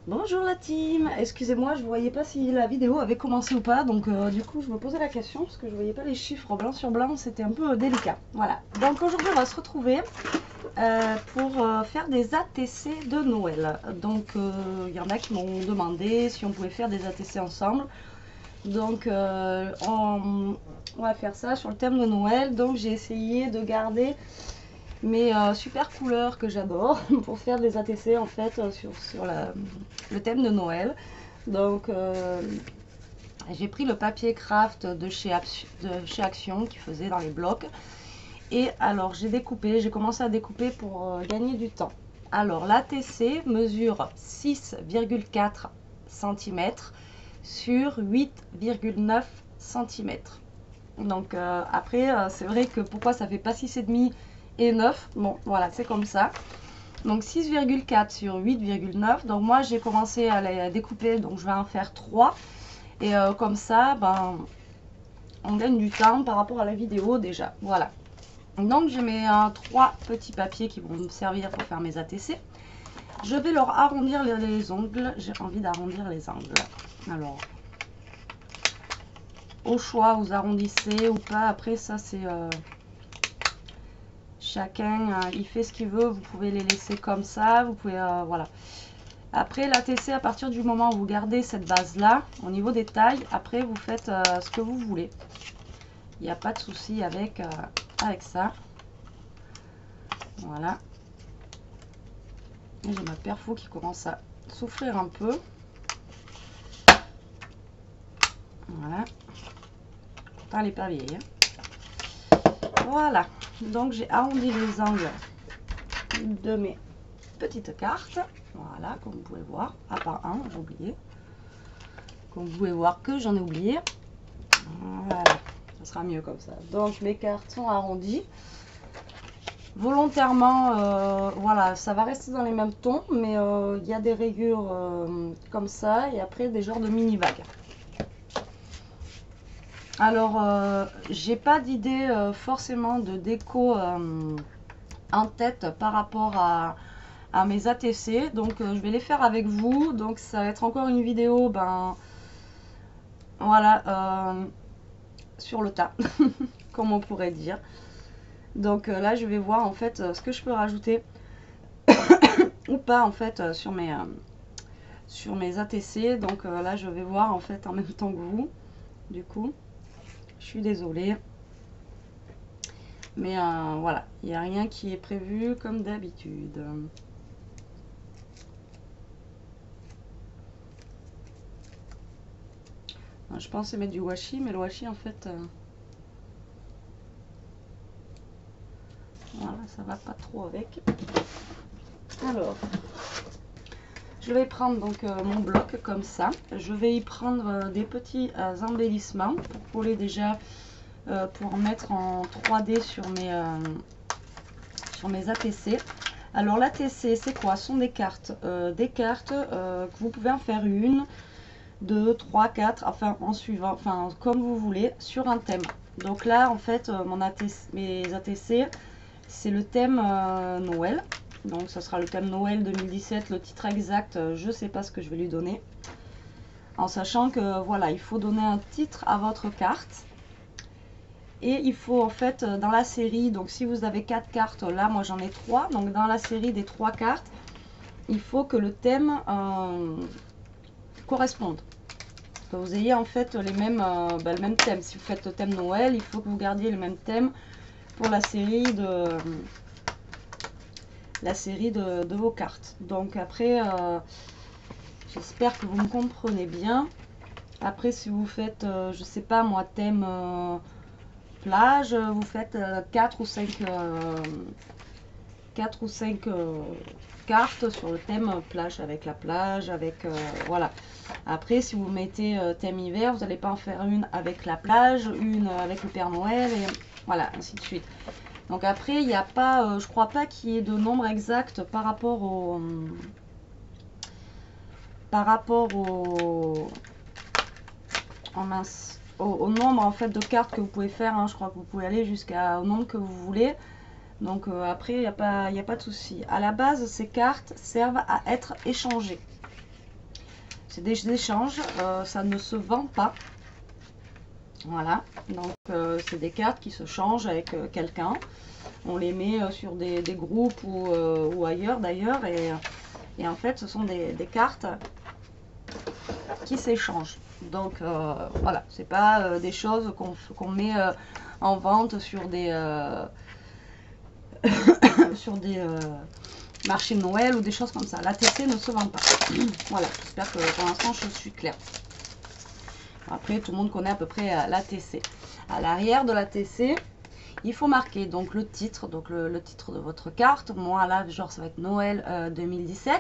Bonjour la team, excusez-moi, je ne voyais pas si la vidéo avait commencé ou pas, donc du coup je me posais la question parce que je ne voyais pas les chiffres blanc sur blanc, c'était un peu délicat. Voilà, donc aujourd'hui on va se retrouver pour faire des ATC de Noël. Donc il y en a qui m'ont demandé si on pouvait faire des ATC ensemble. Donc on va faire ça sur le thème de Noël, donc j'ai essayé de garder mes super couleurs que j'adore pour faire des ATC en fait sur le thème de Noël. Donc j'ai pris le papier craft de chez Action qui faisait dans les blocs. Et alors j'ai commencé à découper pour gagner du temps. Alors l'ATC mesure 6,4 cm sur 8,9 cm. Donc après c'est vrai que pourquoi ça fait pas 6,5 et 9, bon voilà c'est comme ça. Donc 6,4 sur 8,9, donc moi j'ai commencé à les découper, donc je vais en faire 3. Et comme ça, ben, on gagne du temps par rapport à la vidéo déjà. Voilà. Donc j'ai mes 3 petits papiers qui vont me servir pour faire mes ATC. Je vais leur arrondir les ongles. J'ai envie d'arrondir les angles. Alors, au choix, vous arrondissez ou pas. Après, ça c'est... chacun, il fait ce qu'il veut. Vous pouvez les laisser comme ça. Vous pouvez... voilà. Après l'ATC, à partir du moment où vous gardez cette base là, au niveau des tailles, après vous faites ce que vous voulez. Il n'y a pas de souci avec ça. Voilà. J'ai ma perfo qui commence à souffrir un peu. Voilà. Pourtant elle n'est pas vieille. Voilà. Donc j'ai arrondi les angles de mes petites cartes. Voilà, comme vous pouvez voir. À part un, j'ai oublié. Comme vous pouvez voir que j'en ai oublié. Voilà. Ça sera mieux comme ça. Donc mes cartes sont arrondies. Volontairement, voilà, ça va rester dans les mêmes tons, mais il y a des rayures comme ça et après des genres de mini vagues. Alors, j'ai pas d'idée forcément de déco en tête par rapport à mes ATC, donc je vais les faire avec vous. Donc ça va être encore une vidéo, ben voilà, sur le tas, comme on pourrait dire. Donc là, je vais voir en fait ce que je peux rajouter ou pas en fait sur mes ATC. Donc là, je vais voir en fait en même temps que vous. Du coup, je suis désolée. Mais voilà, il n'y a rien qui est prévu comme d'habitude. Je pensais mettre du washi, mais le washi en fait... voilà, ça va pas trop avec. Alors, je vais prendre donc mon bloc comme ça. Je vais y prendre des petits embellissements pour coller déjà, pour en mettre en 3D sur mes ATC. Alors l'ATC c'est quoi? Ce sont des cartes, que vous pouvez en faire une, 2, 3, 4, enfin en suivant, enfin comme vous voulez, sur un thème. Donc là en fait mes ATC c'est le thème Noël. Donc ça sera le thème Noël 2017. Le titre exact, je sais pas ce que je vais lui donner. En sachant que voilà, il faut donner un titre à votre carte. Et il faut en fait dans la série, donc si vous avez 4 cartes, là moi j'en ai 3. Donc dans la série des 3 cartes, il faut que le thème corresponde. Que vous ayez en fait le même thème. Si vous faites le thème Noël, il faut que vous gardiez le même thème pour la série de vos cartes. Donc après, j'espère que vous me comprenez bien. Après, si vous faites, je sais pas moi, thème plage, vous faites 4 ou 5 cartes sur le thème plage, avec la plage, avec voilà. Après, si vous mettez thème hiver, vous n'allez pas en faire une avec la plage, une avec le Père Noël, et voilà, ainsi de suite. Donc après, il n'y a pas, je crois pas qu'il y ait de nombre exact par rapport au au nombre en fait de cartes que vous pouvez faire. Hein. Je crois que vous pouvez aller jusqu'au nombre que vous voulez. Donc après, il n'y a pas de souci. À la base, ces cartes servent à être échangées. c'est des échanges, ça ne se vend pas. Voilà, donc c'est des cartes qui se changent avec quelqu'un. On les met sur des groupes ou ailleurs d'ailleurs. Et en fait, ce sont des cartes qui s'échangent. Donc voilà, c'est pas des choses qu'on met en vente sur des sur des marchés de Noël ou des choses comme ça. L'ATC ne se vend pas. Voilà, j'espère que pour l'instant je suis claire. Après, tout le monde connaît à peu près l'ATC. À l'arrière de l'ATC, il faut marquer donc le titre, le titre de votre carte. Moi là, genre ça va être Noël 2017.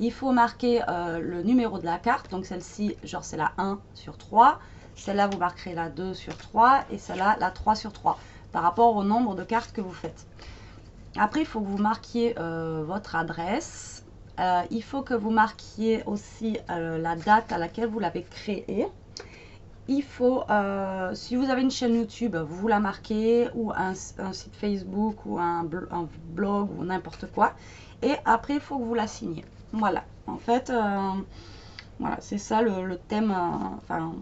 Il faut marquer le numéro de la carte. Donc celle-ci, genre c'est la 1 sur 3. Celle-là, vous marquerez la 2 sur 3. Et celle-là, la 3 sur 3. Par rapport au nombre de cartes que vous faites. Après, il faut que vous marquiez votre adresse. Il faut que vous marquiez aussi la date à laquelle vous l'avez créée. Il faut, si vous avez une chaîne YouTube, vous la marquez, ou un site Facebook, ou un blog, ou n'importe quoi. Et après, il faut que vous la signez. Voilà, en fait, voilà, c'est ça le thème, enfin,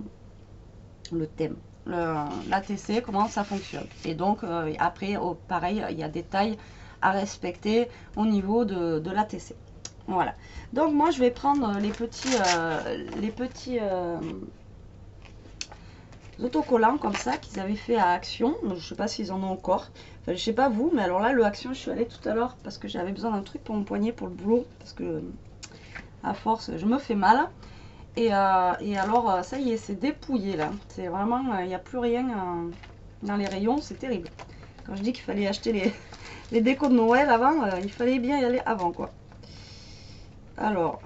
le thème. L'ATC, comment ça fonctionne. Et donc, après, pareil, il y a des tailles à respecter au niveau de l'ATC. Voilà. Donc, moi, je vais prendre les petits autocollants comme ça qu'ils avaient fait à Action. Je ne sais pas s'ils en ont encore. Enfin, je sais pas vous, mais alors là, le Action, je suis allée tout à l'heure parce que j'avais besoin d'un truc pour mon poignet pour le boulot. Parce que, à force, je me fais mal. Et alors, ça y est, c'est dépouillé là. C'est vraiment, il n'y a plus rien dans les rayons, c'est terrible. Quand je dis qu'il fallait acheter les décos de Noël avant, il fallait bien y aller avant quoi. Alors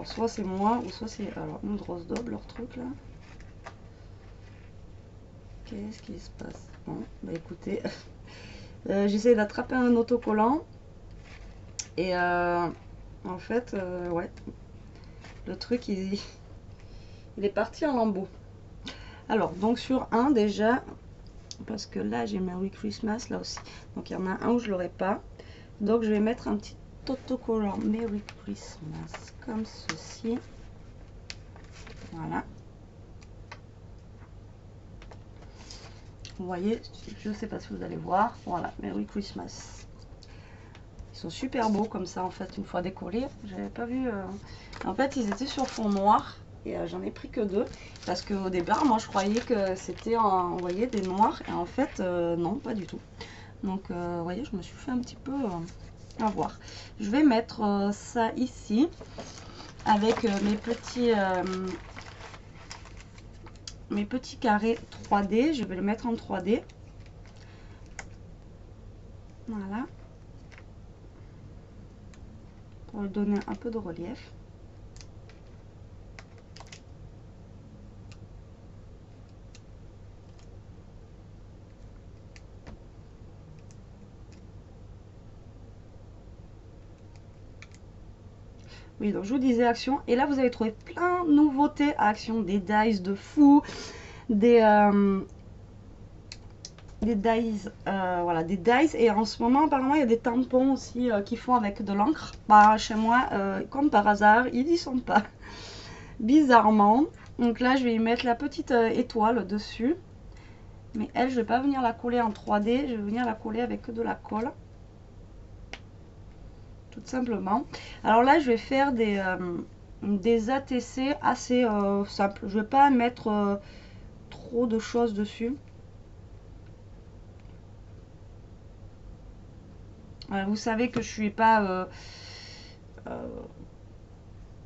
soit c'est moi, ou soit c'est une grosse daube leur truc là. Qu'est-ce qui se passe? Bon, bah écoutez, j'essaie d'attraper un autocollant. Et en fait, ouais, le truc il est parti en lambeaux. Alors, donc sur un déjà, parce que là j'ai Merry Christmas là aussi. Donc il y en a un où je l'aurai pas. Donc je vais mettre un petit autocollant Merry Christmas comme ceci. Voilà. Vous voyez, je sais pas si vous allez voir. Voilà, Merry Christmas. Ils sont super beaux comme ça en fait une fois décollés. J'avais pas vu. En fait, ils étaient sur fond noir. Et j'en ai pris que 2 parce qu'au départ moi je croyais que c'était vous voyez, des noirs et en fait non, pas du tout. Donc vous voyez, je me suis fait un petit peu avoir. Je vais mettre ça ici avec mes petits carrés 3D. Je vais le mettre en 3D. Voilà, pour lui donner un peu de relief. Oui, donc je vous disais Action. Et là, vous avez trouvé plein de nouveautés à Action. Des dies de fou. Des dies. Voilà, des dies. Et en ce moment, apparemment, il y a des tampons aussi qui font avec de l'encre. Bah, chez moi, comme par hasard, ils y sont pas. Bizarrement. Donc là, je vais y mettre la petite étoile dessus. Mais elle, je vais pas venir la coller en 3D. Je vais venir la coller avec de la colle. Tout simplement. Alors là, je vais faire des ATC assez simples. Je vais pas mettre trop de choses dessus. Vous savez que je suis pas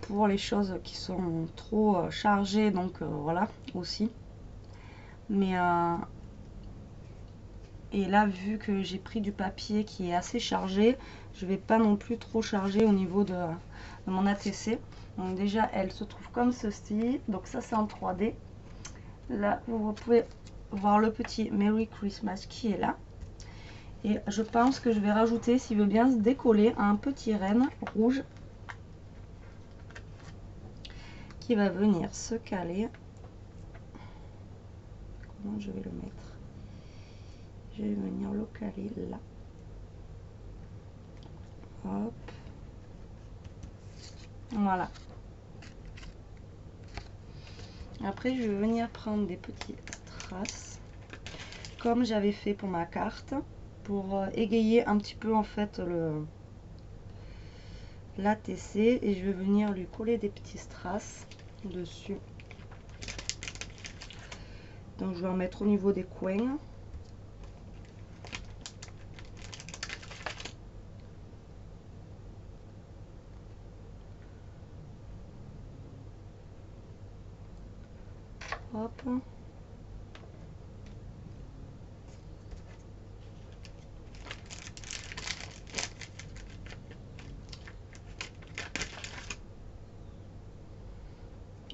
pour les choses qui sont trop chargées, donc voilà aussi. Mais et là, vu que j'ai pris du papier qui est assez chargé, je vais pas non plus trop charger au niveau de mon ATC. Donc déjà, elle se trouve comme ceci. Donc ça, c'est en 3D. Là, vous pouvez voir le petit Merry Christmas qui est là. Et je pense que je vais rajouter, s'il veut bien se décoller, un petit renne rouge qui va venir se caler. Comment je vais le mettre? Je vais venir le caler là. Hop. Voilà. Après, je vais venir prendre des petites traces, comme j'avais fait pour ma carte, pour égayer un petit peu en fait l'ATC, et je vais venir lui coller des petites strass dessus. Donc je vais en mettre au niveau des coins. Hop.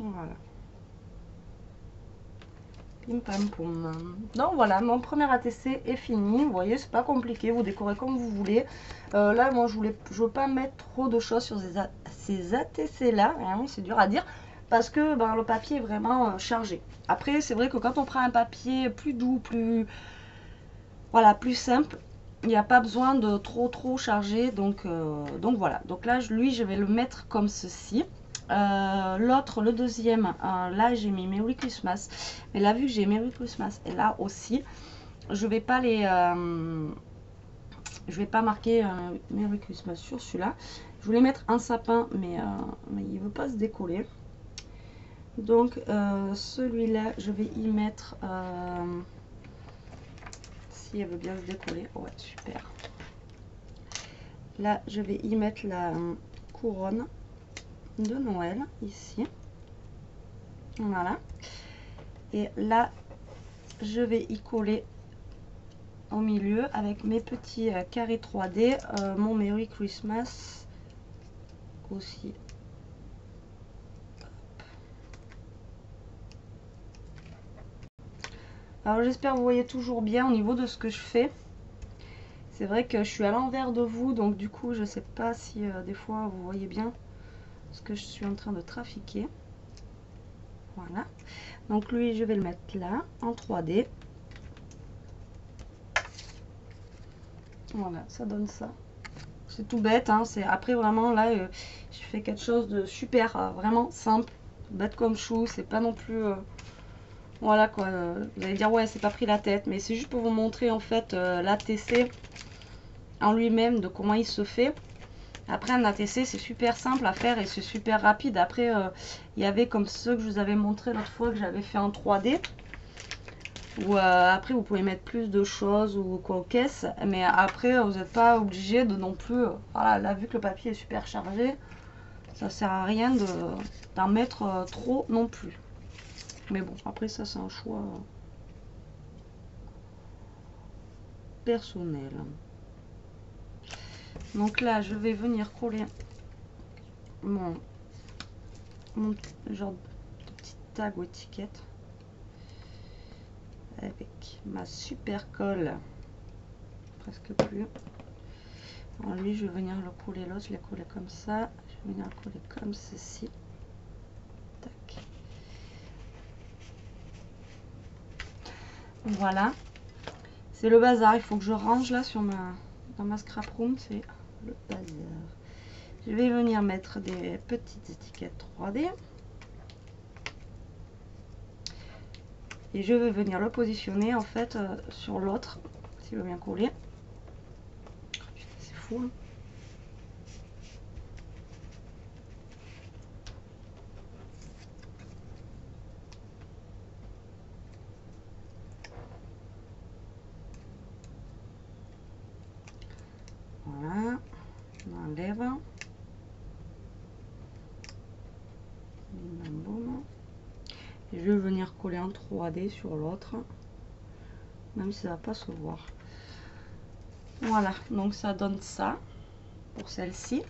Voilà. Pim pam poum. Donc voilà, mon premier ATC est fini. Vous voyez, c'est pas compliqué, vous décorez comme vous voulez. Là, moi, je veux pas mettre trop de choses sur ces ATC là. Vraiment, c'est dur à dire parce que ben, le papier est vraiment chargé. Après, c'est vrai que quand on prend un papier plus doux, voilà, plus simple, il n'y a pas besoin de trop chargé. Donc voilà. Donc là, lui, je vais le mettre comme ceci. L'autre, le deuxième, là j'ai mis Merry Christmas, mais là vu que j'ai Merry Christmas et là aussi, je vais pas marquer Merry Christmas sur celui-là. Je voulais mettre un sapin, mais il veut pas se décoller. Donc celui-là, je vais y mettre, si elle veut bien se décoller, ouais super. Là, je vais y mettre la couronne de Noël ici, voilà, et là je vais y coller au milieu avec mes petits carrés 3D mon Merry Christmas aussi. Alors j'espère que vous voyez toujours bien au niveau de ce que je fais. C'est vrai que je suis à l'envers de vous, donc du coup je sais pas si des fois vous voyez bien ce que je suis en train de trafiquer. Voilà, donc lui je vais le mettre là en 3D. Voilà, ça donne ça. C'est tout bête, hein. C'est après vraiment là je fais quelque chose de super vraiment simple, bête comme chou. C'est pas non plus voilà quoi, vous allez dire ouais c'est pas pris la tête, mais c'est juste pour vous montrer en fait l'ATC en lui-même, de comment il se fait. Après un ATC c'est super simple à faire et c'est super rapide. Après il y avait comme ceux que je vous avais montré l'autre fois que j'avais fait en 3D, ou après vous pouvez mettre plus de choses ou quoi aux caisses, mais après vous n'êtes pas obligé de non plus voilà, là vu que le papier est super chargé, ça sert à rien d'en mettre trop non plus. Mais bon, après ça c'est un choix personnel. Donc là je vais venir coller mon genre de petit tag ou étiquette avec ma super colle, presque plus. Alors lui je vais venir le coller, l'autre je l'ai collé comme ça, je vais venir le coller comme ceci. Tac. Voilà, c'est le bazar, il faut que je range là dans ma scrap room, c'est le bazar. Je vais venir mettre des petites étiquettes 3D et je vais venir le positionner en fait sur l'autre, s'il veut bien coller. C'est fou, hein. Voilà, on enlève. Et je vais venir coller en 3D sur l'autre, même si ça va pas se voir. Voilà, donc ça donne ça pour celle-ci.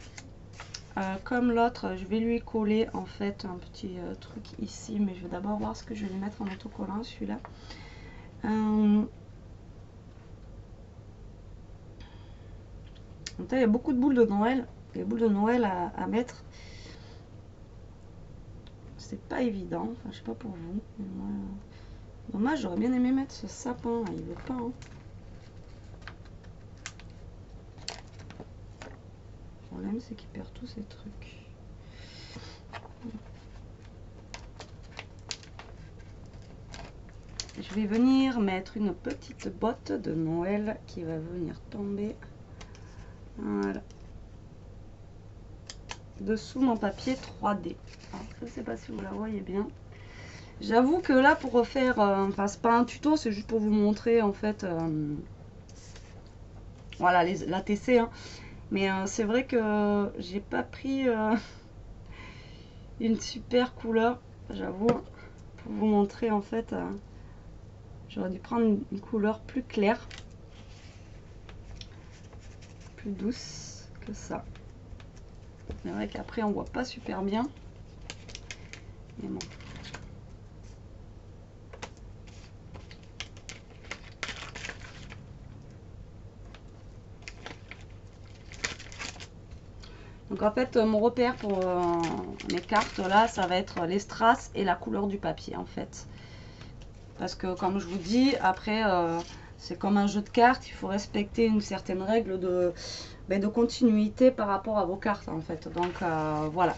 Comme l'autre, je vais lui coller en fait un petit truc ici, mais je vais d'abord voir ce que je vais lui mettre en autocollant celui-là. Il y a beaucoup de boules de Noël, les boules de Noël à mettre. C'est pas évident, enfin je sais pas pour vous. Mais moi, dommage, j'aurais bien aimé mettre ce sapin, il veut pas. Hein. Le problème c'est qu'il perd tous ces trucs. je vais venir mettre une petite botte de Noël qui va venir tomber. Voilà. Dessous mon papier 3D. Alors, je ne sais pas si vous la voyez bien. J'avoue que là, pour refaire, enfin c'est pas un tuto, c'est juste pour vous montrer en fait, voilà l'ATC, hein. Mais c'est vrai que j'ai pas pris une super couleur, j'avoue, pour vous montrer en fait. J'aurais dû prendre une couleur plus claire, plus douce que ça. C'est vrai qu'après on voit pas super bien, mais bon. Donc en fait mon repère pour mes cartes là, ça va être les strass et la couleur du papier en fait. Parce que comme je vous dis, après c'est comme un jeu de cartes, il faut respecter une certaine règle de continuité par rapport à vos cartes en fait. Donc voilà.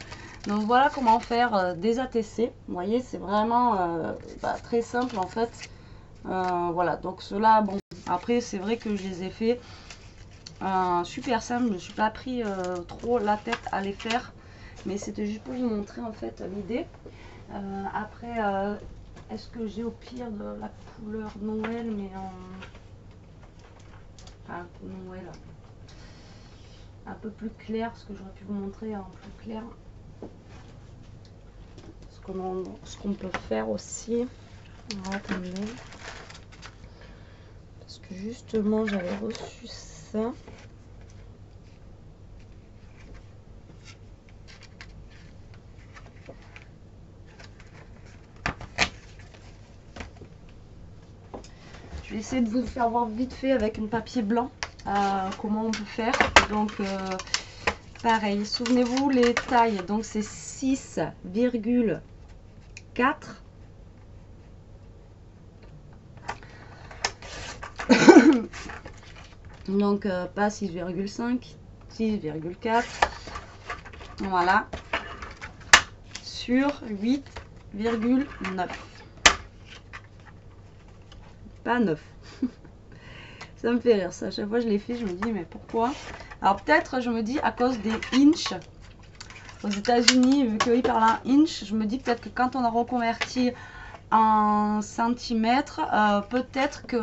Donc voilà comment faire des ATC. Vous voyez, c'est vraiment très simple en fait. Voilà, donc ceux-là, bon, après c'est vrai que je les ai fait super simple, je ne me suis pas pris trop la tête à les faire, mais c'était juste pour vous montrer en fait l'idée. Après, est-ce que j'ai au pire de la couleur Noël, mais enfin, Noël un peu plus clair, parce que j'aurais pu vous montrer en plus clair ce qu'on peut faire aussi. Alors, attendez. Parce que justement j'avais reçu ça. Je vais essayer de vous faire voir vite fait avec un papier blanc comment on peut faire. Donc pareil, souvenez-vous les tailles, donc c'est 6,4. Donc pas 6,5, 6,4. Voilà. Sur 8,9. Pas 9. Ça me fait rire ça. À chaque fois que je l'ai fait, je me dis mais pourquoi? Alors peut-être je me dis à cause des inches. Aux États-Unis, vu qu'ils parlent en inch, je me dis peut-être que quand on a reconverti en centimètres, peut-être que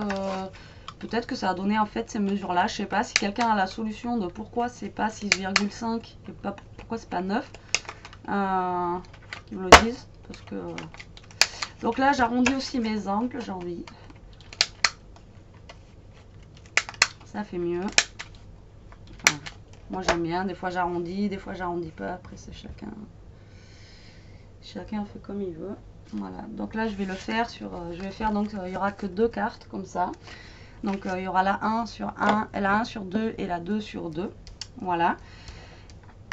ça a donné en fait ces mesures là. Je sais pas si quelqu'un a la solution de pourquoi c'est pas 6,5 et pas pourquoi c'est pas 9. Ils me le disent parce que donc là j'arrondis aussi mes angles, j'ai envie. Ça fait mieux. Enfin, moi j'aime bien, des fois j'arrondis, des fois j'arrondis pas, après c'est chacun fait comme il veut. Voilà, donc là je vais le faire sur, je vais faire donc il y aura que 2 cartes comme ça. Donc il y aura la 1 sur 1, la 1 sur 2 et la 2 sur 2. Voilà.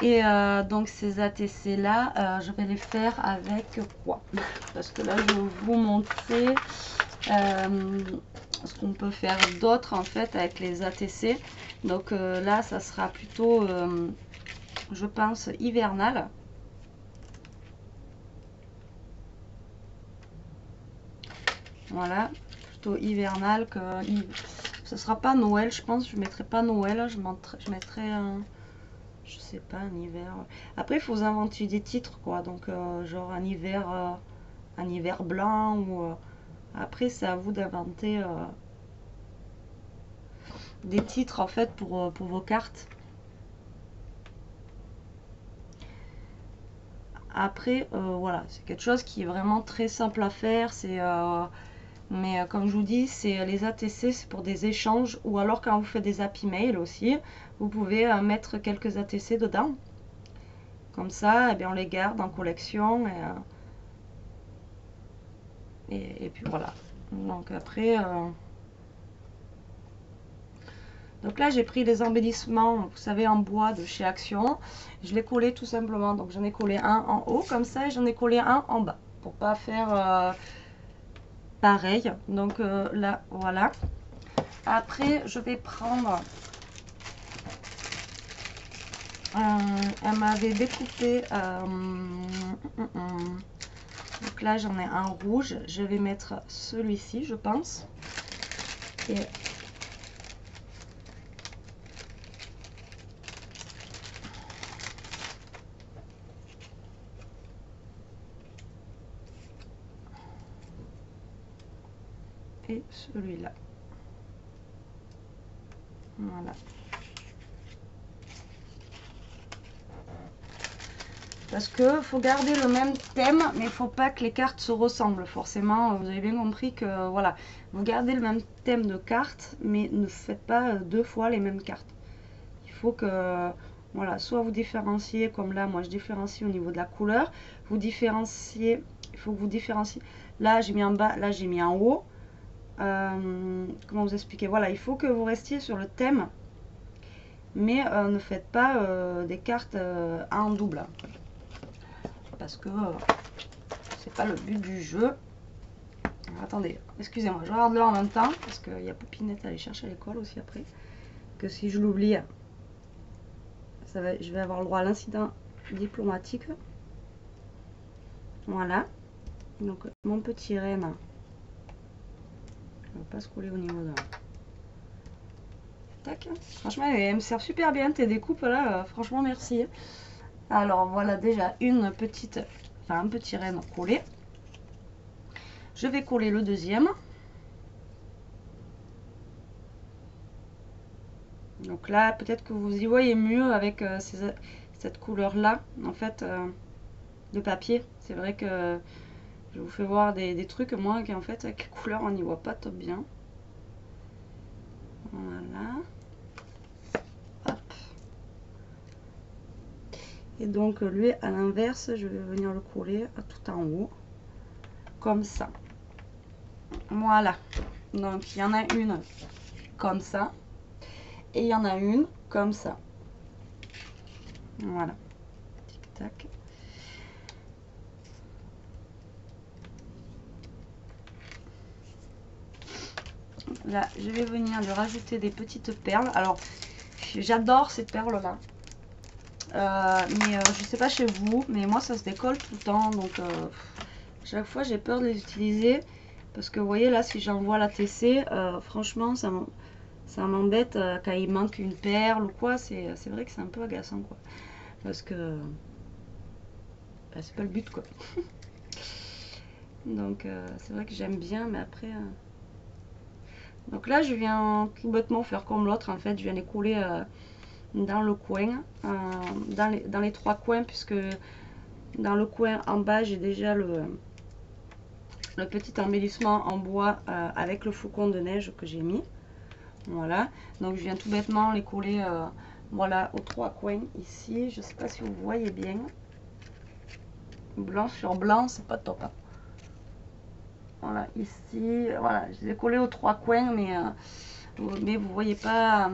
Et donc ces ATC là, je vais les faire avec quoi? Parce que là je vais vous montrer ce qu'on peut faire d'autre en fait avec les ATC. Donc là ça sera plutôt je pense hivernal. Voilà, plutôt hivernal que ce sera pas Noël, je pense. Je mettrai pas Noël, je mettrai un, je sais pas, un hiver. Après il faut vous inventer des titres quoi, donc genre un hiver blanc ou après c'est à vous d'inventer des titres en fait pour vos cartes. Après voilà, c'est quelque chose qui est vraiment très simple à faire. C'est mais comme je vous dis, c'est les ATC, c'est pour des échanges ou alors quand vous faites des happy mail aussi, vous pouvez mettre quelques ATC dedans. Comme ça, eh bien, on les garde en collection et puis voilà. Donc après, donc là j'ai pris les embellissements, vous savez, en bois de chez Action. Je l'ai collé tout simplement. Donc j'en ai collé un en haut comme ça et j'en ai collé un en bas pour pas faire pareil. Donc là voilà. Après je vais prendre, elle m'avait découpé Donc là j'en ai un rouge, je vais mettre celui-ci je pense. Et celui-là. Voilà. Parce que faut garder le même thème, mais il faut pas que les cartes se ressemblent forcément. Vous avez bien compris que voilà, vous gardez le même thème de cartes, mais ne faites pas deux fois les mêmes cartes. Il faut que voilà, soit vous différenciez comme là, moi je différencie au niveau de la couleur. Vous différenciez, il faut que vous différenciez. Là j'ai mis en bas, là j'ai mis en haut. Comment vous expliquer? Voilà, il faut que vous restiez sur le thème, mais ne faites pas des cartes en double. Parce que c'est pas le but du jeu. Alors, attendez, excusez-moi, je regarde là en même temps parce qu'il y a Poupinette à aller chercher à l'école aussi après. Que si je l'oublie, je vais avoir le droit à l'incident diplomatique. Voilà. Donc mon petit renne, il va pas se coller au niveau de. Tac. Franchement, elle me sert super bien tes découpes là. Franchement, merci. Alors voilà déjà une petite, enfin un petit renne collé. Je vais coller le deuxième. Donc là, peut-être que vous y voyez mieux avec cette couleur-là, en fait, de papier. C'est vrai que je vous fais voir des trucs, moi, qui en fait, avec les couleurs, on n'y voit pas top bien. Voilà. Hop. Et donc, lui, à l'inverse, je vais venir le coller tout en haut, comme ça. Voilà. Donc, il y en a une comme ça. Et il y en a une comme ça. Voilà. Tic tac. Là, je vais venir lui rajouter des petites perles. Alors, j'adore ces perles là. Mais je sais pas chez vous, mais moi ça se décolle tout le temps. Donc, chaque fois j'ai peur de les utiliser. Parce que vous voyez là, si j'envoie la TC, franchement, ça m'embête quand il manque une perle ou quoi. C'est vrai que c'est un peu agaçant quoi. Parce que bah, c'est pas le but quoi. Donc, c'est vrai que j'aime bien, mais après. Donc là, je viens tout bêtement faire comme l'autre. En fait, je viens les coller dans le coin, dans les trois coins, puisque dans le coin en bas, j'ai déjà le petit embellissement en bois avec le flocon de neige que j'ai mis. Voilà. Donc je viens tout bêtement les coller voilà, aux trois coins ici. Je sais pas si vous voyez bien. Blanc sur blanc, c'est pas top. Hein. Voilà, ici, voilà, je les ai collés aux trois coins, mais vous voyez pas,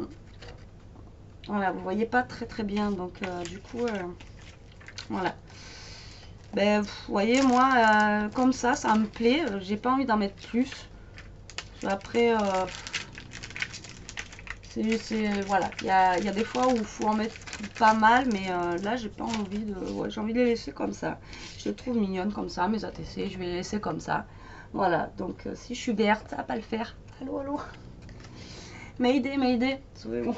voilà, vous voyez pas très bien, donc du coup, voilà. Ben, vous voyez, moi, comme ça me plaît. J'ai pas envie d'en mettre plus. Après, voilà, il y a des fois où il faut en mettre pas mal, mais là, j'ai pas envie de, ouais, j'ai envie de les laisser comme ça. Je les trouve mignonnes comme ça, mes ATC, je vais les laisser comme ça. Voilà, donc si je suis verte, à pas le faire. Allô, allô. Mayday, sauvez-moi.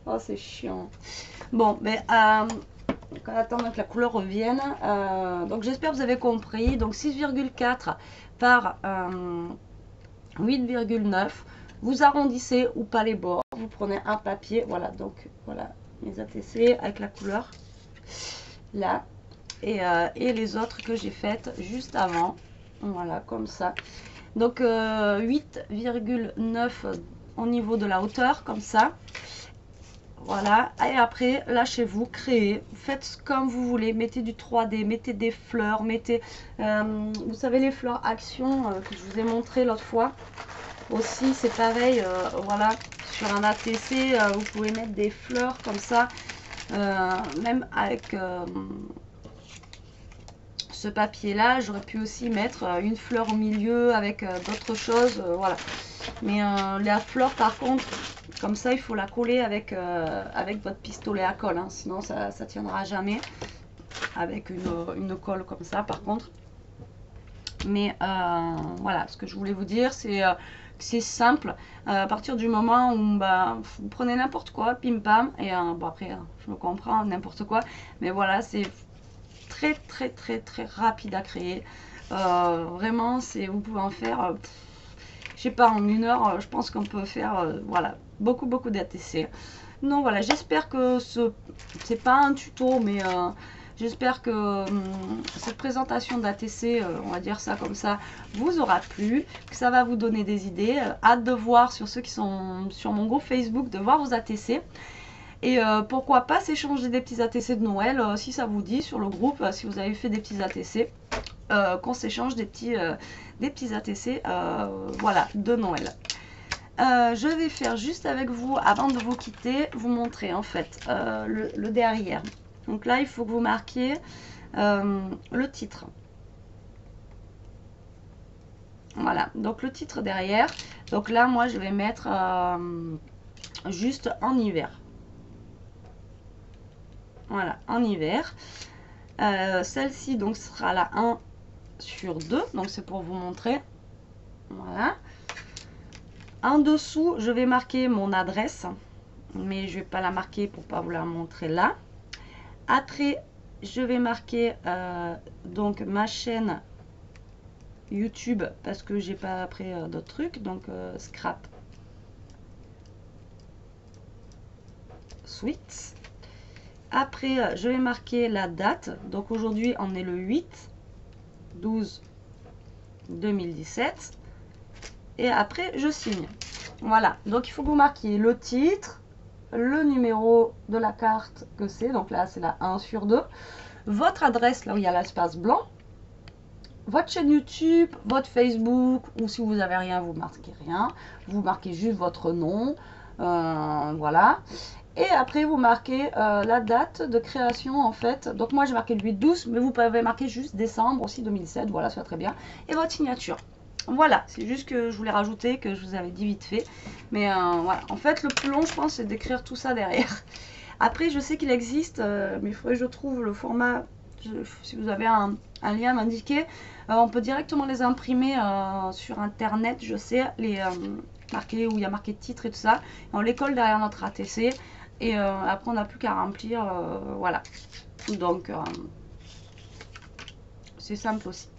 Oh, c'est chiant. Bon, ben, en attendant que la couleur revienne, donc j'espère que vous avez compris. Donc 6,4 par 8,9. Vous arrondissez ou pas les bords. Vous prenez un papier. Voilà, donc voilà mes ATC avec la couleur là. Et les autres que j'ai faites juste avant. Voilà, comme ça. Donc 8,9 au niveau de la hauteur, comme ça. Voilà, et après, lâchez-vous, créez, faites comme vous voulez, mettez du 3D, mettez des fleurs, mettez, vous savez les fleurs Action que je vous ai montré l'autre fois, aussi c'est pareil, voilà, sur un ATC, vous pouvez mettre des fleurs comme ça, même avec ce papier là, j'aurais pu aussi mettre une fleur au milieu avec d'autres choses, voilà, mais la fleur par contre, comme ça, il faut la coller avec, avec votre pistolet à colle, hein, sinon ça tiendra jamais avec une colle comme ça. Par contre, Mais voilà, ce que je voulais vous dire, c'est que c'est simple. À partir du moment où bah, vous prenez n'importe quoi, pim pam, et bon après, je me comprends, n'importe quoi. Mais voilà, c'est très très très très rapide à créer. Vraiment, vous pouvez en faire, je sais pas, en 1 heure, je pense qu'on peut faire, voilà, beaucoup d'ATC. Donc voilà, j'espère que c'est pas un tuto, mais j'espère que cette présentation d'ATC, on va dire ça comme ça, vous aura plu, que ça va vous donner des idées. Hâte de voir sur ceux qui sont sur mon groupe Facebook, de voir vos ATC. Et pourquoi pas s'échanger des petits ATC de Noël, si ça vous dit, sur le groupe, si vous avez fait des petits ATC, qu'on s'échange des petits ATC, voilà, de Noël. Je vais faire juste avec vous, avant de vous quitter, vous montrer en fait le derrière. Donc là, il faut que vous marquiez le titre. Voilà, donc le titre derrière. Donc là, moi, je vais mettre juste en hiver. Voilà, en hiver. Celle-ci, donc, sera la 1/2. Donc, c'est pour vous montrer. Voilà. En dessous, je vais marquer mon adresse. Mais je ne vais pas la marquer pour ne pas vous la montrer là. Après, je vais marquer donc ma chaîne YouTube parce que j'ai pas après d'autres trucs. Donc, Scrap Sweets. Après, je vais marquer la date. Donc, aujourd'hui, on est le 8/12/2017. Et après, je signe. Voilà. Donc, il faut que vous marquiez le titre, le numéro de la carte que c'est. Donc là, c'est la 1/2. Votre adresse, là où il y a l'espace blanc. Votre chaîne YouTube, votre Facebook. Ou si vous n'avez rien, vous marquez rien. Vous marquez juste votre nom. Voilà. Et après, vous marquez la date de création, en fait. Donc, moi, j'ai marqué le 8/12, mais vous pouvez marquer juste décembre aussi 2007. Voilà, ça va très bien. Et votre signature. Voilà, c'est juste que je voulais rajouter, que je vous avais dit vite fait. Mais voilà, en fait, le plus long, je pense, c'est d'écrire tout ça derrière. Après, je sais qu'il existe, mais il faudrait que je trouve le format. Si vous avez un lien à m'indiquer, on peut directement les imprimer sur Internet, je sais, les marquer où il y a marqué titre et tout ça. Et on les colle derrière notre ATC. Et après, on n'a plus qu'à remplir. Voilà. Donc, c'est simple aussi.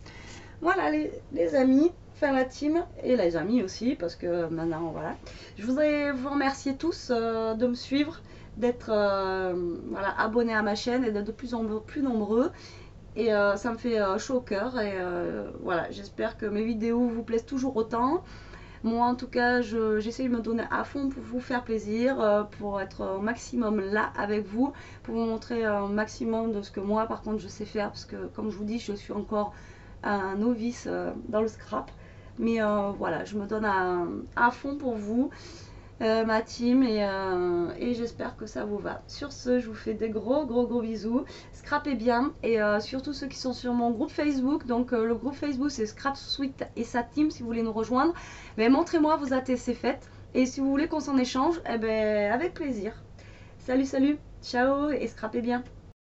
Voilà les amis, enfin la team et les amis aussi, parce que maintenant, voilà. Je voudrais vous remercier tous de me suivre, d'être voilà, abonnés à ma chaîne et d'être de plus en plus nombreux. Et ça me fait chaud au cœur. Et voilà, j'espère que mes vidéos vous plaisent toujours autant. Moi, en tout cas, j'essaie de me donner à fond pour vous faire plaisir, pour être au maximum là avec vous, pour vous montrer un maximum de ce que moi, par contre, je sais faire. Parce que, comme je vous dis, je suis encore un novice dans le scrap. Mais voilà, je me donne à fond pour vous, ma team, et j'espère que ça vous va. Sur ce, je vous fais des gros bisous. Scrapez bien, et surtout ceux qui sont sur mon groupe Facebook. Donc le groupe Facebook, c'est Scrap Sweet et sa team. Si vous voulez nous rejoindre, ben, montrez-moi vos ATC faites. Et si vous voulez qu'on s'en échange, eh ben, avec plaisir. Salut, ciao, et scrapez bien.